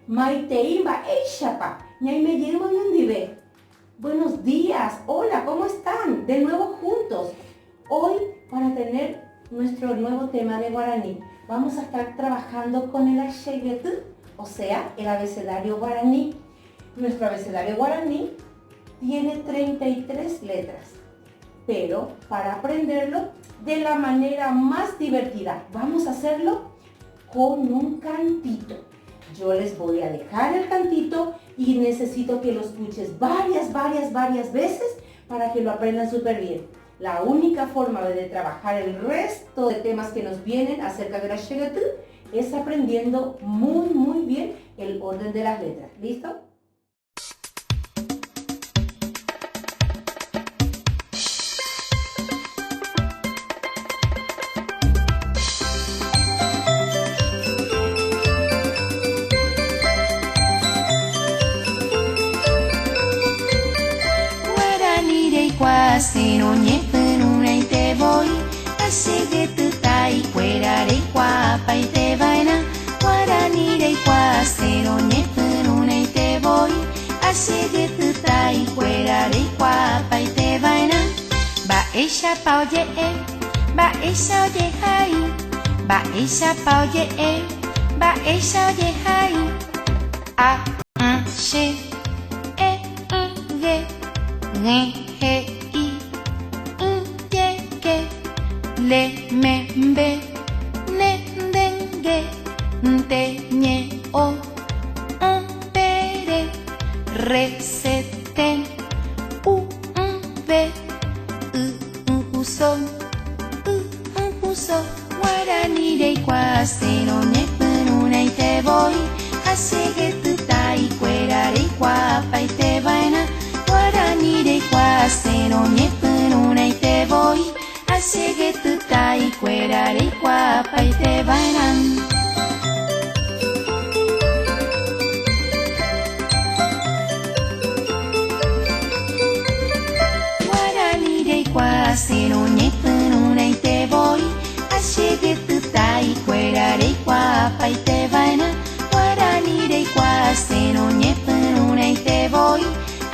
Maiteimba, Eishapa, Ñaimeyirma Yundive. Buenos días, hola, ¿cómo están? De nuevo juntos. Hoy, para tener nuestro nuevo tema de guaraní, vamos a estar trabajando con el Ashegetu, o sea, el abecedario guaraní. Nuestro abecedario guaraní tiene 33 letras, pero para aprenderlo de la manera más divertida, vamos a hacerlo con un cantito. Yo les voy a dejar el cantito y necesito que lo escuches varias veces para que lo aprendan súper bien. La única forma de trabajar el resto de temas que nos vienen acerca de la Ashegetu es aprendiendo muy bien el orden de las letras. ¿Listo? Seno ñepenu y te voy Ashegetu tai cuerare guapa y te vaina Guarani de seno ñepenu y te voy Ashegetu tai cuerare guapa y te vaina Ba ella pa oye ba ella oye hai Ba ella pa oye ba ella oye hai A she ge he le me be ne dengue te ñe o pere re se ten u ve uso guarani de seno ñepenu y te voy Ashegetu tai cuerare guapa y te vaina Guarani de seno ñepenu y te voy Ashegetu tai cuerare guapa y te bailan Guarani de seno ñepenu y te voy Ashegetu tai cuerare guapa y te bailan Guarani de seno ñepenu y te voy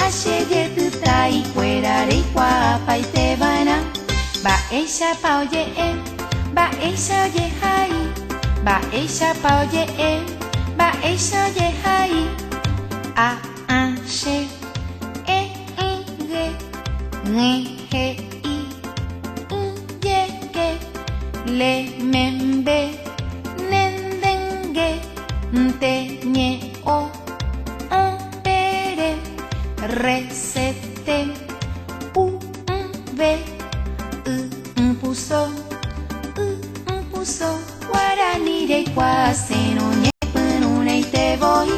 Ashegetu tai cuerare guapa y te bailan Ba ella pa oye ba ella oye hai Ba ella pa oye ba ella oye hai A she ge he ye ke le me be nen dengue te ñe o pere re se te u ve puso Guarani de seno ñepenu y te voy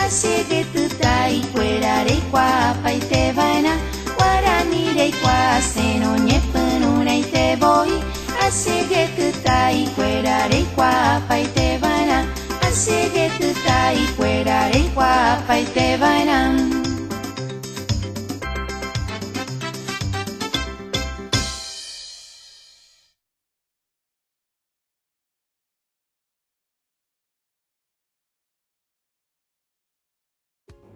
Ashegetu tai cuerare guapa y te vaina Guarani de seno ñepenu y te voy Ashegetu tai cuerare guapa y te vaina Ashegetu tai cuerare guapa y te vaina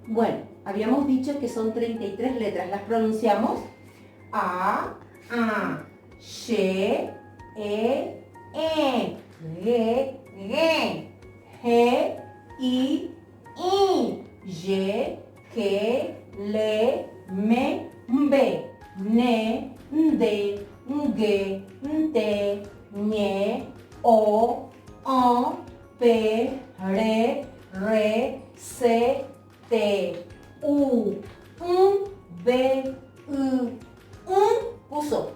Bueno, habíamos dicho que son 33 letras. ¿Las pronunciamos? A, she, ge, he, i, ye, que, le, me, be, ne, de, ge, te, ñe, o, pe, re, se, te, u, be, puso.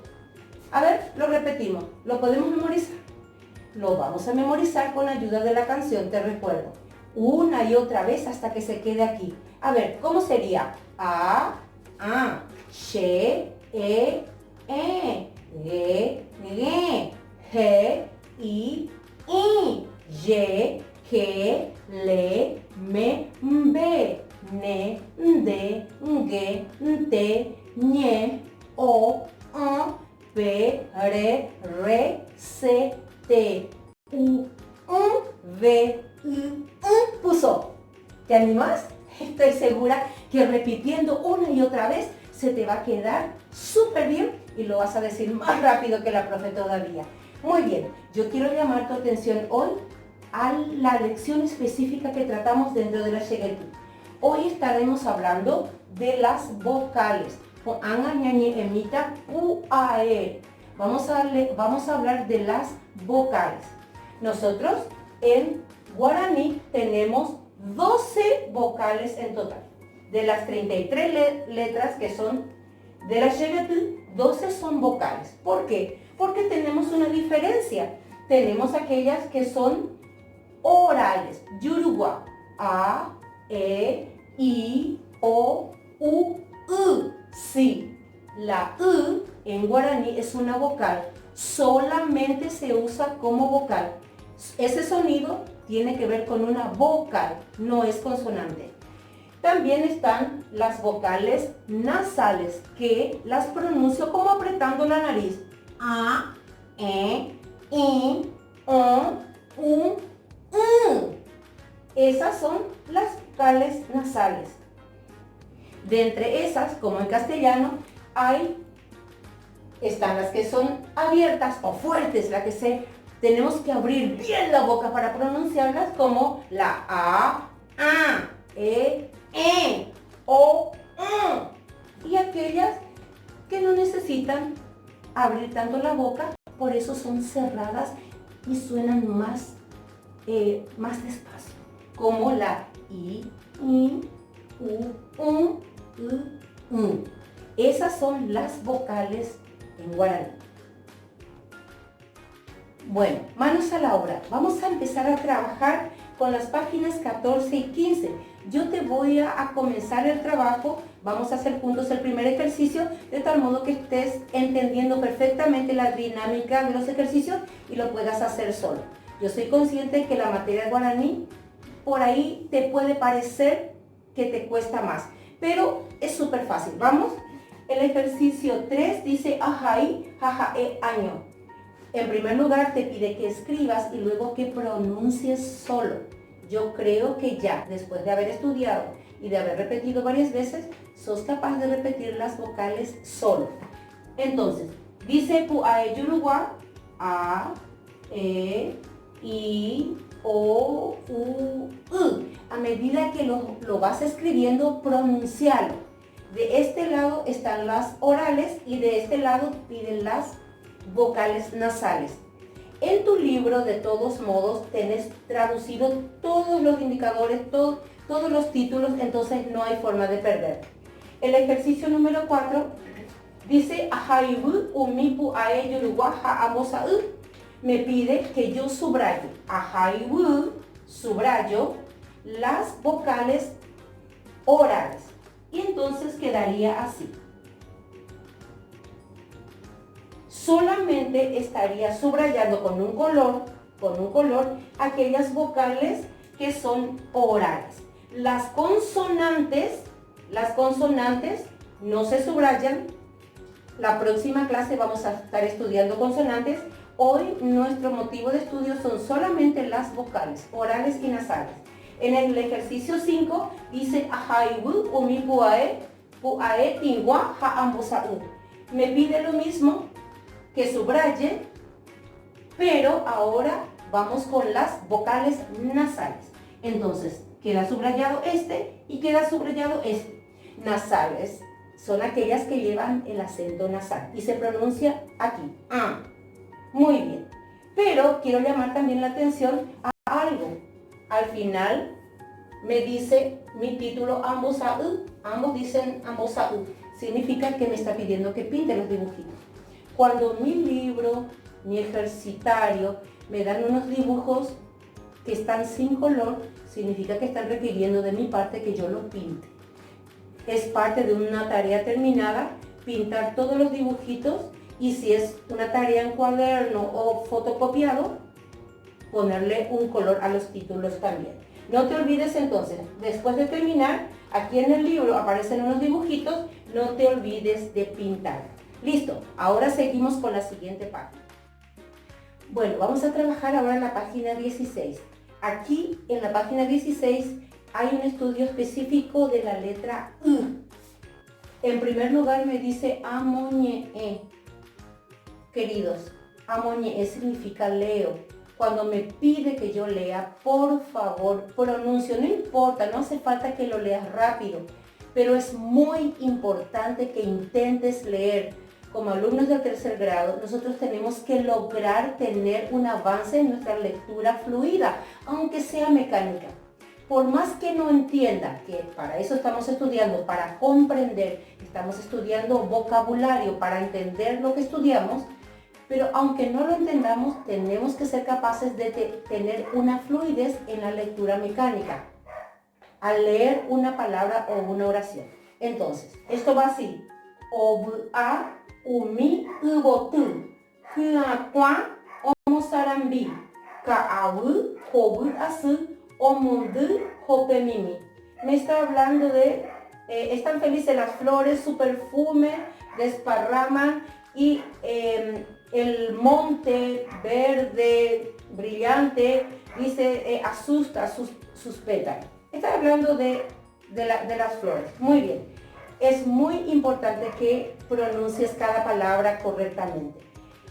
A ver, lo repetimos. ¿Lo podemos memorizar? Lo vamos a memorizar con ayuda de la canción, te recuerdo. Una y otra vez hasta que se quede aquí. A ver, ¿cómo sería? A, she, ge, he, i, ye, que, le, me, be, ne, nde, nge, nte, ñe, o, p, re, c, t, u, v, puso. ¿Te animas? Estoy segura que repitiendo una y otra vez se te va a quedar súper bien y lo vas a decir más rápido que la profe todavía. Muy bien, yo quiero llamar tu atención hoy a la lección específica que tratamos dentro de la Shegetu. Hoy estaremos hablando de las vocales. Emita, uae. Vamos a hablar de las vocales. Nosotros en guaraní tenemos 12 vocales en total. De las 33 letras que son de la Shegetu, 12 son vocales. ¿Por qué? Porque tenemos una diferencia. Tenemos aquellas que son orales. Yurugua, a, e, i, o, u, sí. La u en guaraní es una vocal. Solamente se usa como vocal. Ese sonido tiene que ver con una vocal, no es consonante. También están las vocales nasales, que las pronuncio como apretando la nariz. A, e, i, o, u, Esas son las vocales nasales. De entre esas, como en castellano, están las que son abiertas o fuertes, tenemos que abrir bien la boca para pronunciarlas, como la a, e, o, y aquellas que no necesitan abrir tanto la boca, por eso son cerradas y suenan más despacio, como la i, u, Esas son las vocales en guaraní. Bueno, manos a la obra. Vamos a empezar a trabajar con las páginas 14 y 15. Yo te voy a comenzar el trabajo. Vamos a hacer juntos el primer ejercicio, de tal modo que estés entendiendo perfectamente la dinámica de los ejercicios y lo puedas hacer solo. Yo soy consciente que la materia de guaraní, por ahí te puede parecer que te cuesta más, pero es súper fácil. Vamos. El ejercicio 3 dice ajai, jajae, año. En primer lugar te pide que escribas y luego que pronuncies solo. Yo creo que ya, después de haber estudiado y de haber repetido varias veces, sos capaz de repetir las vocales solo. Entonces, dice puae yurugua, a, e, i, o, u. A medida que lo vas escribiendo, pronuncialo. De este lado están las orales y de este lado piden las vocales nasales. En tu libro, de todos modos, tenés traducido todos los indicadores, todos los títulos, entonces no hay forma de perder. El ejercicio número 4 dice ajaibu umipu ae yurugua ha me pide que yo subraye. Ajaibu, subrayo las vocales orales. Y entonces quedaría así. Solamente estaría subrayando con un color, aquellas vocales que son orales. Las consonantes no se subrayan. La próxima clase vamos a estar estudiando consonantes. Hoy nuestro motivo de estudio son solamente las vocales, orales y nasales. En el ejercicio 5 dice ajaibu umi puae tingua ha me pide lo mismo, que subraye, pero ahora vamos con las vocales nasales. Entonces, queda subrayado este y queda subrayado este. Nasales son aquellas que llevan el acento nasal y se pronuncia aquí. Muy bien. Pero quiero llamar también la atención a algo. Al final me dice mi título ambos dicen ambos significa que me está pidiendo que pinte los dibujitos. Cuando mi libro, mi ejercitario, me dan unos dibujos que están sin color, significa que están requiriendo de mi parte que yo los pinte. Es parte de una tarea terminada, pintar todos los dibujitos, y si es una tarea en cuaderno o fotocopiado, ponerle un color a los títulos también. No te olvides entonces, después de terminar, aquí en el libro aparecen unos dibujitos, no te olvides de pintar. Listo, ahora seguimos con la siguiente página. Bueno, vamos a trabajar ahora en la página 16. Aquí en la página 16 hay un estudio específico de la letra U. En primer lugar me dice amoñe. Queridos, amoñe significa leo. Cuando me pide que yo lea, por favor, pronuncio. No importa, no hace falta que lo leas rápido, pero es muy importante que intentes leer. Como alumnos del tercer grado, nosotros tenemos que lograr tener un avance en nuestra lectura fluida, aunque sea mecánica. Por más que no entienda, que para eso estamos estudiando, para comprender, estamos estudiando vocabulario para entender lo que estudiamos, pero aunque no lo entendamos, tenemos que ser capaces de tener una fluidez en la lectura mecánica, al leer una palabra o una oración. Entonces, esto va así. Oba, umi, ubotu, kuakwa, omosarambi, kaawu, kobu asu, omundu, hopemimi. Me está hablando de, están felices las flores, su perfume desparraman y el monte verde, brillante, dice, asusta sus pétalos. Está hablando de las flores. Muy bien. Es muy importante que pronuncies cada palabra correctamente.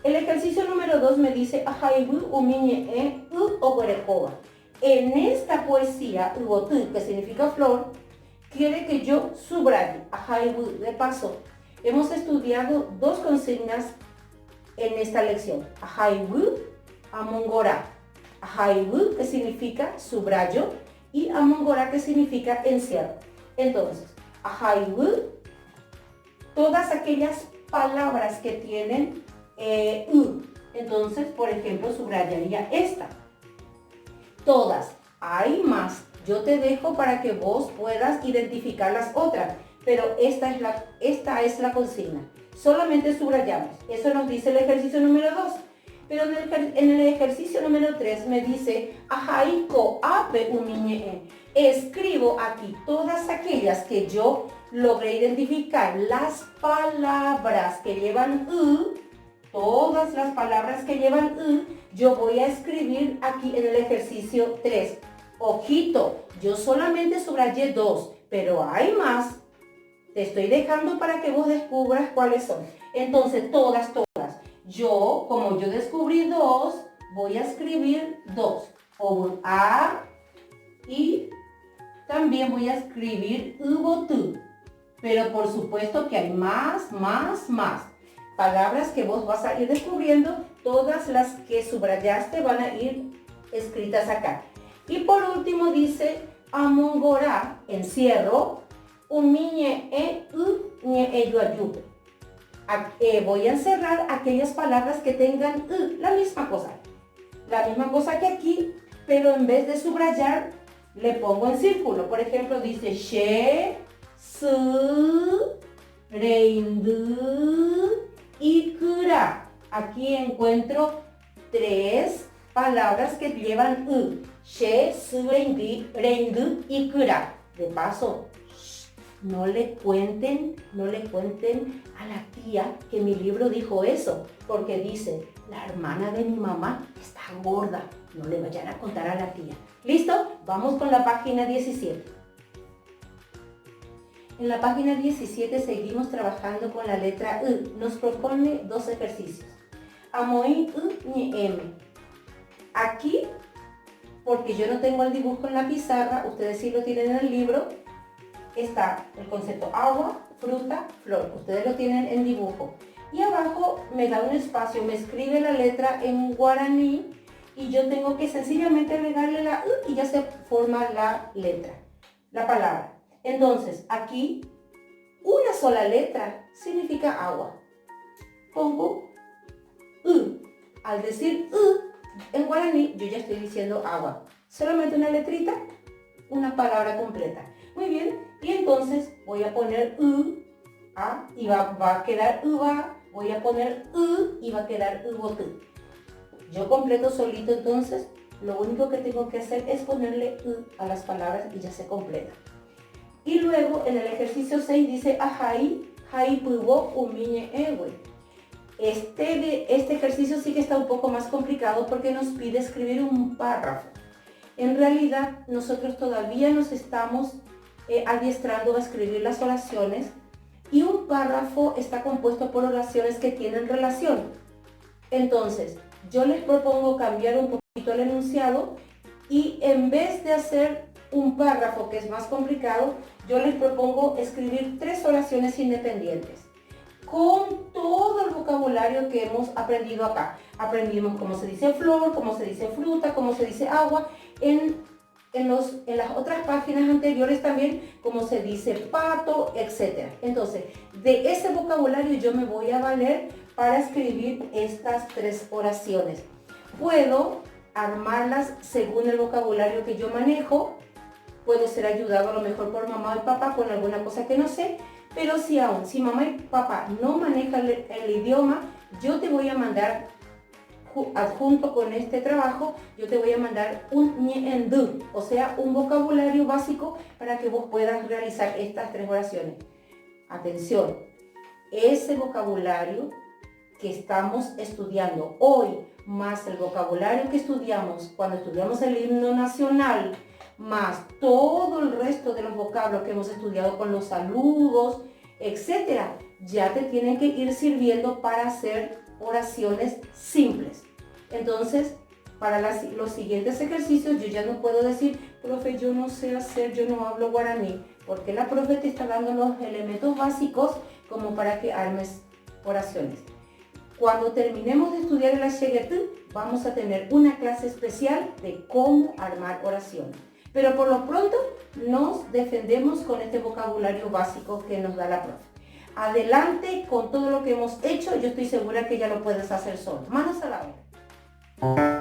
El ejercicio número 2 me dice, ajaibu umiñe u oguerecoba. En esta poesía, ubotu, que significa flor, quiere que yo subraye, ajaibu. De paso, hemos estudiado dos consignas en esta lección. Ajaibu, amongora. Ajaibu, que significa subrayo, y amongora, que significa encierro. Entonces, ajaibu, todas aquellas palabras que tienen u. Entonces, por ejemplo, subrayaría esta. Todas. Hay más. Yo te dejo para que vos puedas identificar las otras, pero esta es la consigna. Solamente subrayamos. Eso nos dice el ejercicio número 2. Pero en el ejercicio número 3 me dice, ajaiko ape umiñe. Escribo aquí todas aquellas que yo logré identificar, las palabras que llevan u, todas las palabras que llevan u, yo voy a escribir aquí en el ejercicio 3. Ojito, yo solamente subrayé 2, pero hay más. Te estoy dejando para que vos descubras cuáles son. Entonces, todas. Como yo descubrí 2, voy a escribir 2. O a, y también voy a escribir ubotu. Pero por supuesto que hay más. Palabras que vos vas a ir descubriendo, todas las que subrayaste van a ir escritas acá. Y por último dice, amongora, encierro, umiñe yuayupe. Voy a encerrar aquellas palabras que tengan la misma cosa que aquí, pero en vez de subrayar, le pongo en círculo. Por ejemplo, dice, she, su, reindu, ikura. Aquí encuentro 3 palabras que llevan u. She, su, reindu, ikura. De paso, no le cuenten a la tía que mi libro dijo eso, porque dice, la hermana de mi mamá está gorda. No le vayan a contar a la tía. ¿Listo? Vamos con la página 17. En la página 17 seguimos trabajando con la letra U. Nos propone 2 ejercicios. Amoy U ni M. Aquí, porque yo no tengo el dibujo en la pizarra, ustedes sí lo tienen en el libro, está el concepto agua, fruta, flor. Ustedes lo tienen en dibujo. Y abajo me da un espacio, me escribe la letra en guaraní y yo tengo que sencillamente agregarle la U y ya se forma la letra, la palabra. Entonces, aquí, una sola letra significa agua. Pongo U. Al decir U en guaraní, yo ya estoy diciendo agua. Solamente una letrita, una palabra completa. Muy bien, y entonces voy a poner U, A, y va a quedar uva. Voy a poner U y va a quedar ubotu. Yo completo solito entonces Lo único que tengo que hacer es ponerle a las palabras y ya se completa. Y luego en el ejercicio 6 dice ajai, hai pugo umiñe ewe. Este ejercicio sí que está un poco más complicado porque nos pide escribir un párrafo. En realidad nosotros todavía nos estamos adiestrando a escribir las oraciones y un párrafo está compuesto por oraciones que tienen relación. Entonces, yo les propongo cambiar un poquito el enunciado y en vez de hacer un párrafo que es más complicado, yo les propongo escribir 3 oraciones independientes con todo el vocabulario que hemos aprendido acá. Aprendimos cómo se dice flor, cómo se dice fruta, cómo se dice agua. En las otras páginas anteriores también cómo se dice pato, etc. Entonces, de ese vocabulario yo me voy a valer para escribir estas 3 oraciones. Puedo armarlas según el vocabulario que yo manejo. Puedo ser ayudado a lo mejor por mamá y papá con alguna cosa que no sé. Pero si mamá y papá no manejan el idioma, yo te voy a mandar, adjunto con este trabajo, yo te voy a mandar un ñendu, o sea, un vocabulario básico para que vos puedas realizar estas 3 oraciones. Atención, ese vocabulario que estamos estudiando hoy, más el vocabulario que estudiamos cuando estudiamos el himno nacional, más todo el resto de los vocablos que hemos estudiado con los saludos, etcétera, ya te tienen que ir sirviendo para hacer oraciones simples. Entonces, para los siguientes ejercicios, yo ya no puedo decir, profe, yo no sé hacer, yo no hablo guaraní, porque la profe te está dando los elementos básicos como para que armes oraciones. Cuando terminemos de estudiar el Ashegetú, vamos a tener una clase especial de cómo armar oraciones. Pero por lo pronto nos defendemos con este vocabulario básico que nos da la profe. Adelante con todo lo que hemos hecho, yo estoy segura que ya lo puedes hacer solo. Manos a la obra.